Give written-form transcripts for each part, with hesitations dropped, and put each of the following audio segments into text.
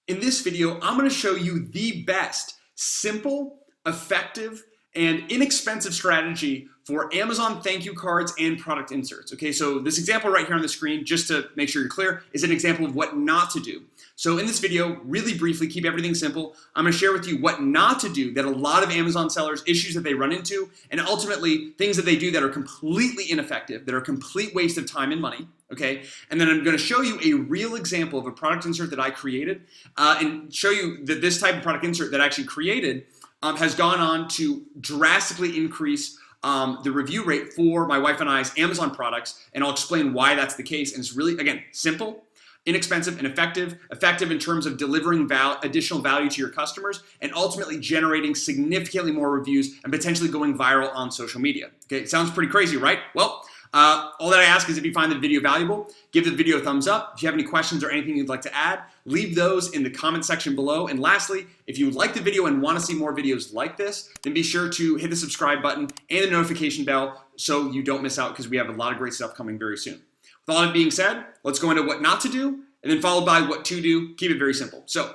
In this video, I'm going to show you the best, simple, effective, and inexpensive strategy for Amazon thank you cards and product inserts. Okay, so this example right here on the screen, just to make sure you're clear, is an example of what not to do. So in this video, really briefly, keep everything simple. I'm going to share with you what not to do that a lot of Amazon sellers, issues that they run into, and ultimately things that they do that are completely ineffective, that are a complete waste of time and money. Okay, and then I'm going to show you a real example of a product insert that I created and show you that this type of product insert that I actually created has gone on to drastically increase the review rate for my wife and I's Amazon products, and I'll explain why that's the case. And it's really, again, simple, inexpensive, and effective in terms of delivering additional value to your customers and ultimately generating significantly more reviews and potentially going viral on social media. Okay, it sounds pretty crazy, right? Well, all that I ask is if you find the video valuable, give the video a thumbs up. If you have any questions or anything you'd like to add, leave those in the comment section below. And lastly, if you like the video and want to see more videos like this, then be sure to hit the subscribe button and the notification bell so you don't miss out, because we have a lot of great stuff coming very soon. With all that being said, let's go into what not to do and then followed by what to do. Keep it very simple. So,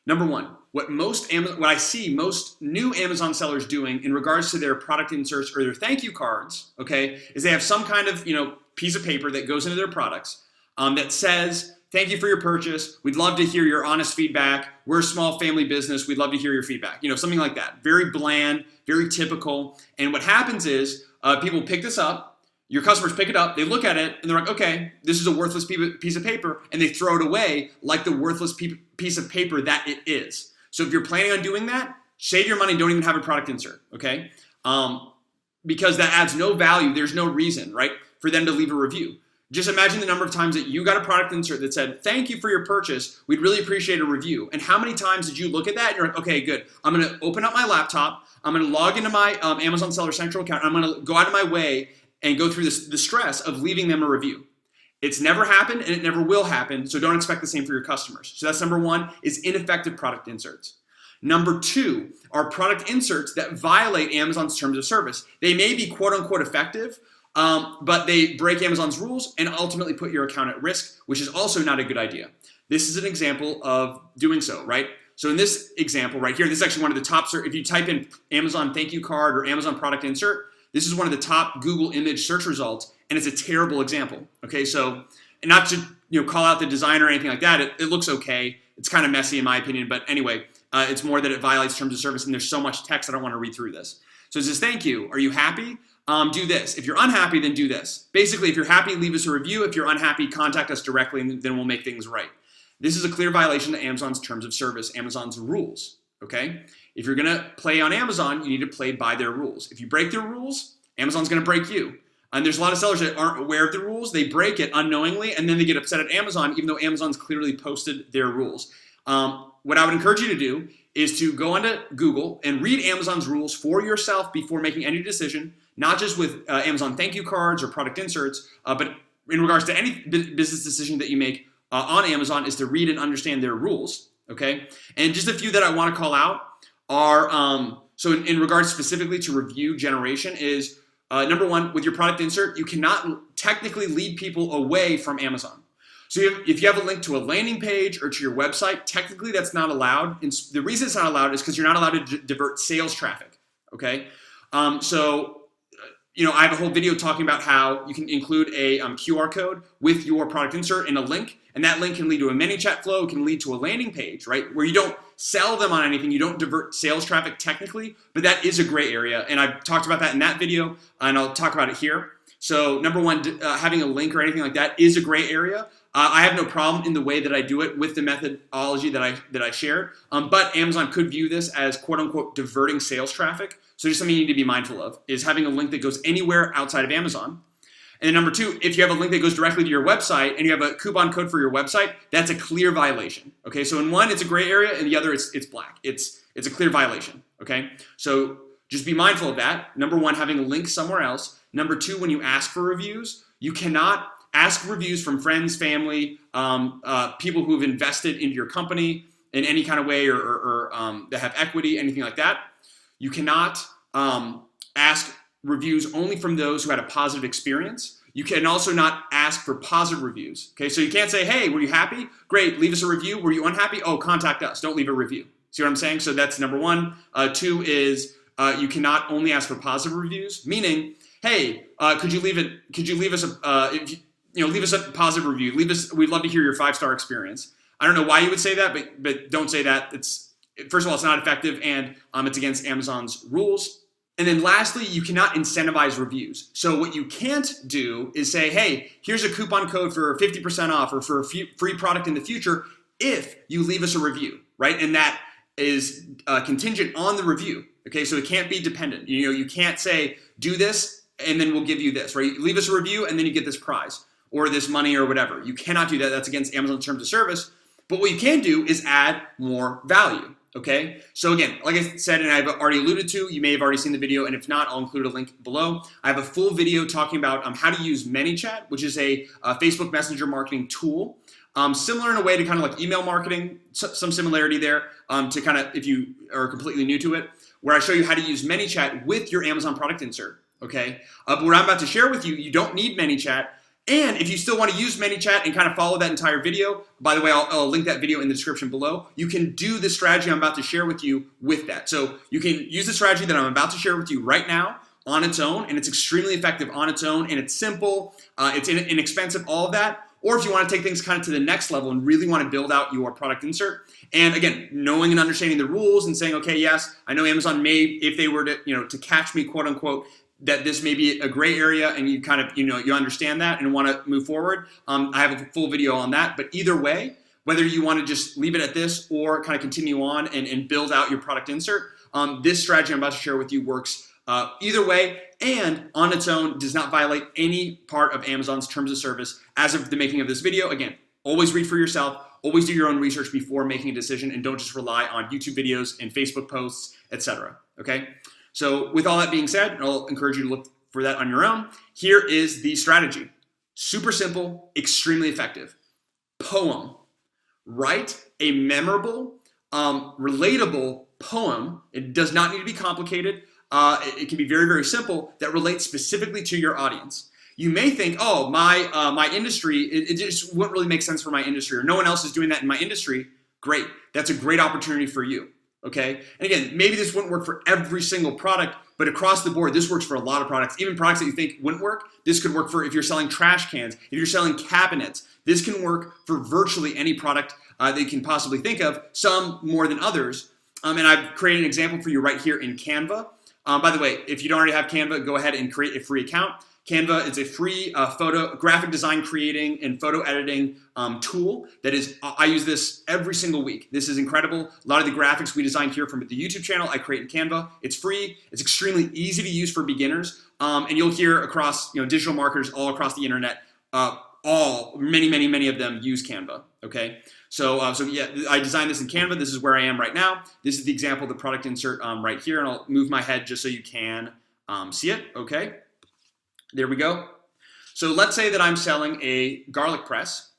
number one, what I see most new Amazon sellers doing in regards to their product inserts or their thank you cards, okay, is they have some kind of piece of paper that goes into their products that says, "Thank you for your purchase. We'd love to hear your honest feedback. We're a small family business. We'd love to hear your feedback." Something like that. Very bland, very typical. And what happens is people pick this up. Your customers pick it up, they look at it, and they're like, okay, this is a worthless piece of paper, and they throw it away like the worthless piece of paper that it is. So if you're planning on doing that, save your money, don't even have a product insert, okay? Because that adds no value, there's no reason, right, for them to leave a review. Just imagine the number of times that you got a product insert that said, "Thank you for your purchase, we'd really appreciate a review." And how many times did you look at that and you're like, okay, good, I'm gonna open up my laptop, I'm gonna log into my Amazon Seller Central account, I'm gonna go out of my way and go through the stress of leaving them a review. It's never happened and it never will happen, so don't expect the same for your customers. So that's number one, is ineffective product inserts. Number two are product inserts that violate Amazon's terms of service. They may be quote unquote effective, but they break Amazon's rules and ultimately put your account at risk, which is also not a good idea. This is an example of doing so, right? So in this example right here, this is actually one of the top, if you type in Amazon thank you card or Amazon product insert, this is one of the top Google image search results, and it's a terrible example. Okay, so, and not to call out the design or anything like that, it looks okay. It's kind of messy in my opinion, but anyway, it's more that it violates terms of service, and there's so much text I don't want to read through this. So it says, "Thank you. Are you happy? Do this. If you're unhappy, then do this." Basically, if you're happy, leave us a review. If you're unhappy, contact us directly, and then we'll make things right. This is a clear violation of Amazon's terms of service, Amazon's rules. Okay? If you're gonna play on Amazon, you need to play by their rules. If you break their rules, Amazon's gonna break you. And there's a lot of sellers that aren't aware of the rules. They break it unknowingly, and then they get upset at Amazon, even though Amazon's clearly posted their rules. What I would encourage you to do is to go onto Google and read Amazon's rules for yourself before making any decision, not just with Amazon thank you cards or product inserts, but in regards to any business decision that you make on Amazon, is to read and understand their rules, okay? And just a few that I wanna call out are, so in regards specifically to review generation is, number one, with your product insert, you cannot technically lead people away from Amazon. So if you have a link to a landing page or to your website, technically that's not allowed. And the reason it's not allowed is because you're not allowed to divert sales traffic, okay? I have a whole video talking about how you can include a QR code with your product insert and a link, and that link can lead to a ManyChat flow, can lead to a landing page, right? Where you don't sell them on anything, you don't divert sales traffic technically, but that is a gray area, and I've talked about that in that video, and I'll talk about it here. So number one, having a link or anything like that is a gray area. I have no problem in the way that I do it with the methodology that I shared, but Amazon could view this as quote unquote diverting sales traffic. So just something you need to be mindful of is having a link that goes anywhere outside of Amazon. And then number two, if you have a link that goes directly to your website and you have a coupon code for your website, that's a clear violation. Okay, so in one it's a gray area, and the other it's black. It's a clear violation. Okay, so just be mindful of that. Number one, having a link somewhere else. Number two, when you ask for reviews, you cannot ask reviews from friends, family, people who have invested into your company in any kind of way or that have equity, anything like that. You cannot ask reviews only from those who had a positive experience. You can also not ask for positive reviews. Okay, so you can't say, hey, were you happy? Great, leave us a review. Were you unhappy? Oh, contact us. Don't leave a review. See what I'm saying? So that's number one. Two is you cannot only ask for positive reviews, meaning, hey, could you leave us a leave us a positive review. We'd love to hear your 5-star experience. I don't know why you would say that, but don't say that. First of all, it's not effective, and it's against Amazon's rules. And then lastly, you cannot incentivize reviews. So what you can't do is say, hey, here's a coupon code for 50% off or for a free product in the future if you leave us a review, right? And that is contingent on the review. Okay, so it can't be dependent. You can't say, do this and then we'll give you this, right? You leave us a review and then you get this prize or this money or whatever. You cannot do that. That's against Amazon's terms of service. But what you can do is add more value. Okay, so again, like I said, and I've already alluded to, you may have already seen the video, and if not, I'll include a link below. I have a full video talking about how to use ManyChat, which is a Facebook Messenger marketing tool. Similar in a way to kind of like email marketing, some similarity there to kind of, if you are completely new to it, where I show you how to use ManyChat with your Amazon product insert, okay? But what I'm about to share with you, you don't need ManyChat. And if you still want to use ManyChat and kind of follow that entire video, by the way, I'll link that video in the description below. You can do the strategy I'm about to share with you with that. So you can use the strategy that I'm about to share with you right now on its own, and it's extremely effective on its own, and it's simple, it's inexpensive, all of that. Or if you want to take things kind of to the next level and really want to build out your product insert, and again, knowing and understanding the rules and saying, okay, yes, I know Amazon may, if they were to, to catch me, quote unquote, that this may be a gray area and you kind of, you understand that and want to move forward. I have a full video on that, but either way, whether you want to just leave it at this or kind of continue on and build out your product insert, this strategy I'm about to share with you works either way, and on its own does not violate any part of Amazon's terms of service as of the making of this video. Again, always read for yourself, always do your own research before making a decision, and don't just rely on YouTube videos and Facebook posts, etc. Okay? So with all that being said, I'll encourage you to look for that on your own. Here is the strategy. Super simple, extremely effective. Poem. Write a memorable, relatable poem. It does not need to be complicated. It can be very, very simple that relates specifically to your audience. You may think, oh, my industry, it just wouldn't really make sense for my industry, or no one else is doing that in my industry. Great. That's a great opportunity for you. Okay, and again, maybe this wouldn't work for every single product, but across the board, this works for a lot of products. Even products that you think wouldn't work, this could work for if you're selling trash cans, if you're selling cabinets. This can work for virtually any product that you can possibly think of, some more than others. And I've created an example for you right here in Canva. By the way, if you don't already have Canva, go ahead and create a free account. Canva is a free graphic design creating and photo editing tool that is, I use this every single week. This is incredible. A lot of the graphics we designed here from the YouTube channel, I create in Canva. It's free. It's extremely easy to use for beginners. And you'll hear across, digital marketers all across the internet, many of them use Canva, okay? So yeah, I designed this in Canva. This is where I am right now. This is the example of the product insert right here, and I'll move my head just so you can see it, okay? There we go. So let's say that I'm selling a garlic press,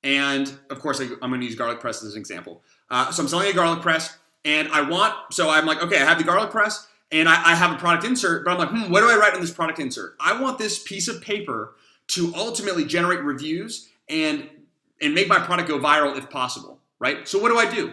and of course I'm going to use garlic press as an example. So I'm selling a garlic press, and I'm like, okay, I have the garlic press, and I have a product insert, but I'm like, what do I write in this product insert? I want this piece of paper to ultimately generate reviews and make my product go viral if possible, right? So what do I do?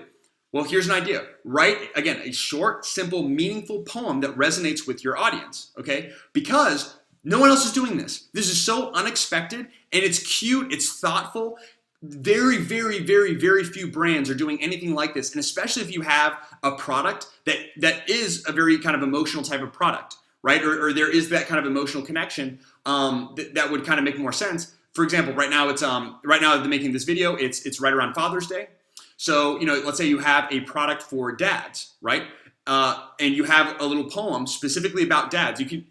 Well, here's an idea. Write, again, a short, simple, meaningful poem that resonates with your audience, okay? Because no one else is doing this. This is so unexpected, and it's cute, it's thoughtful. Very, very, very, very few brands are doing anything like this, and especially if you have a product that is a very kind of emotional type of product, right? Or there is that kind of emotional connection that would kind of make more sense. For example, right now making this video, it's right around Father's Day. So, let's say you have a product for dads, right? And you have a little poem specifically about dads. You can,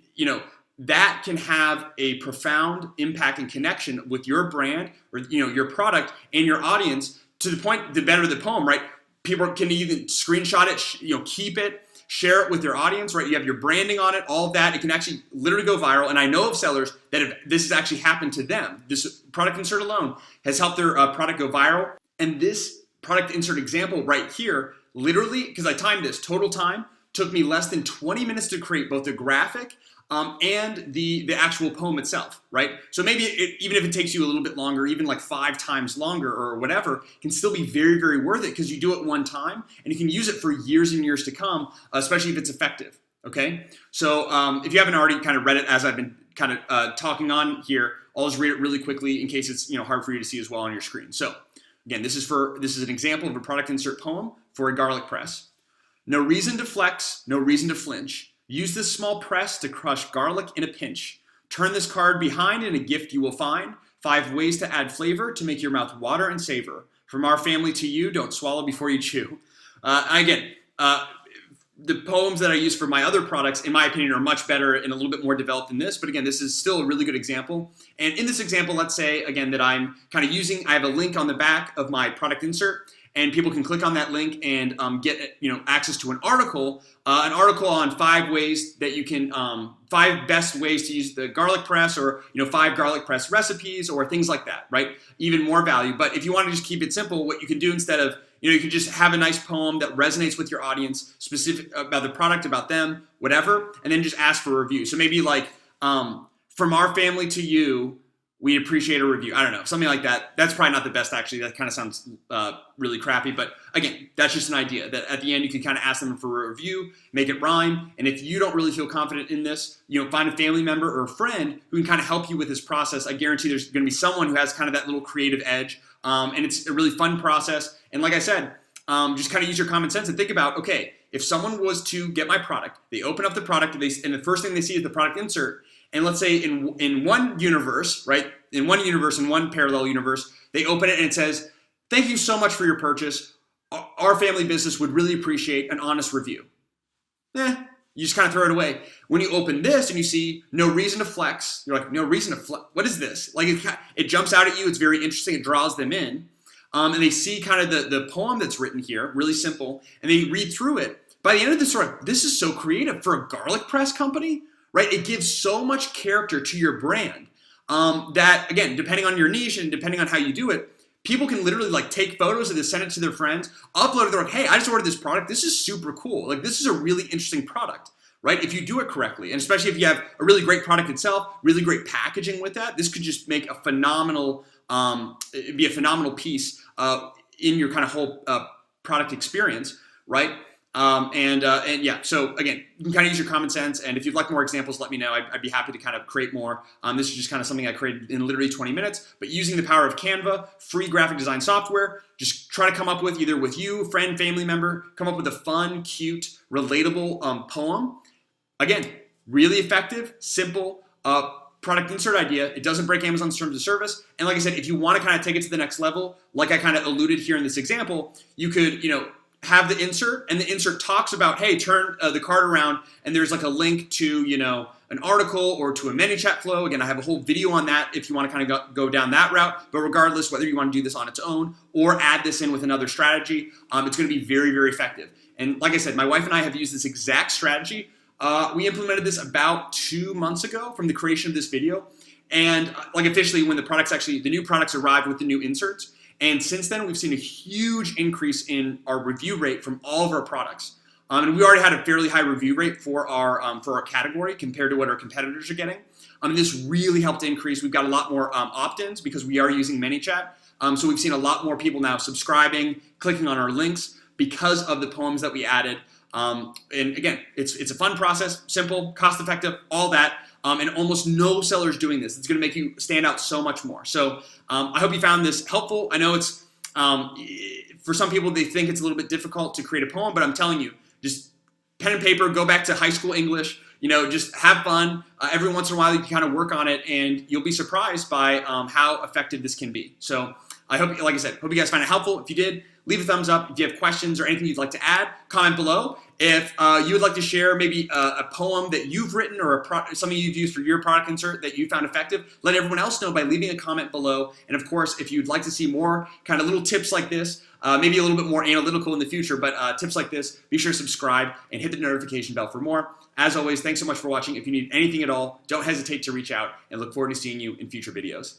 that can have a profound impact and connection with your brand or your product and your audience, to the point, the better the poem, right? People can even screenshot it, keep it, share it with their audience, right? You have your branding on it, all of that. It can actually literally go viral. And I know of sellers that if this has actually happened to them, this product insert alone has helped their product go viral. And this product insert example right here, literally, because I timed this, total time took me less than 20 minutes to create both the graphic and the actual poem itself, right? So maybe even if it takes you a little bit longer, even like 5 times longer or whatever, it can still be very, very worth it because you do it one time and you can use it for years and years to come, especially if it's effective, okay? So if you haven't already kind of read it as I've been kind of talking on here, I'll just read it really quickly in case it's hard for you to see as well on your screen. So again, this is an example of a product insert poem for a garlic press. No reason to flex, no reason to flinch. Use this small press to crush garlic in a pinch. Turn this card behind and a gift you will find. 5 ways to add flavor to make your mouth water and savor. From our family to you, don't swallow before you chew. Again, the poems that I use for my other products, in my opinion, are much better and a little bit more developed than this. But again, this is still a really good example. And in this example, let's say, again, that I'm kind of using, I have a link on the back of my product insert, and people can click on that link and get access to an article on 5 ways that you can 5 best ways to use the garlic press, or 5 garlic press recipes, or things like that, right? Even more value. But if you want to just keep it simple, what you can do instead of you can just have a nice poem that resonates with your audience, specific about the product, about them, whatever, and then just ask for a review. So maybe like from our family to you, we appreciate a review. I don't know, something like that. That's probably not the best, actually. That kind of sounds really crappy. But again, that's just an idea that at the end you can kind of ask them for a review, make it rhyme. And if you don't really feel confident in this, find a family member or a friend who can kind of help you with this process. I guarantee there's going to be someone who has kind of that little creative edge. And it's a really fun process. And like I said, just kind of use your common sense and think about, okay, if someone was to get my product, they open up the product and the first thing they see is the product insert. And let's say in one universe, right? In one parallel universe, they open it and it says, "Thank you so much for your purchase. Our family business would really appreciate an honest review." You just kind of throw it away. When you open this and you see no reason to flex, you're like, no reason to flex? What is this? Like it jumps out at you. It's very interesting. It draws them in. And they see kind of the poem that's written here, really simple, and they read through it. By the end of the story, this is so creative for a garlic press company. Right? It gives so much character to your brand that, again, depending on your niche and depending on how you do it, people can literally like take photos of this, send it to their friends, upload it. They're like, "Hey, I just ordered this product. This is super cool. Like, this is a really interesting product," right? If you do it correctly, and especially if you have a really great product itself, really great packaging with that, this could just make a phenomenal, it'd be a phenomenal piece in your kind of whole product experience, right? And yeah, so again, you can kind of use your common sense, and if you'd like more examples, let me know. I'd be happy to kind of create more. This is just kind of something I created in literally 20 minutes, but using the power of Canva, free graphic design software, just try to come up with, either with you, friend, family member, come up with a fun, cute, relatable poem. Again, really effective, simple, product insert idea. It doesn't break Amazon's terms of service. And like I said, if you want to kind of take it to the next level, like I kind of alluded here in this example, you could, have the insert, and the insert talks about, hey, turn the card around, and there's like a link to, an article or to a ManyChat flow. Again, I have a whole video on that if you want to kind of go down that route. But regardless, whether you want to do this on its own or add this in with another strategy, it's going to be very, very effective. And like I said, my wife and I have used this exact strategy. We implemented this about 2 months ago from the creation of this video. And like officially when the new products arrived with the new inserts. And since then, we've seen a huge increase in our review rate from all of our products. And we already had a fairly high review rate for our category compared to what our competitors are getting. This really helped increase. We've got a lot more opt-ins because we are using ManyChat. So we've seen a lot more people now subscribing, clicking on our links because of the poems that we added. And again, it's a fun process, simple, cost-effective, all that. And almost no sellers doing this. It's going to make you stand out so much more. So I hope you found this helpful. I know it's, for some people, they think it's a little bit difficult to create a poem, but I'm telling you, just pen and paper, go back to high school English, just have fun. Every once in a while, you can kind of work on it, and you'll be surprised by how effective this can be. So I hope, like I said, hope you guys find it helpful. If you did, leave a thumbs up. If you have questions or anything you'd like to add, comment below. If you would like to share maybe a poem that you've written or something you've used for your product insert that you found effective, let everyone else know by leaving a comment below. And of course, if you'd like to see more kind of little tips like this, maybe a little bit more analytical in the future, but tips like this, be sure to subscribe and hit the notification bell for more. As always, thanks so much for watching. If you need anything at all, don't hesitate to reach out, and look forward to seeing you in future videos.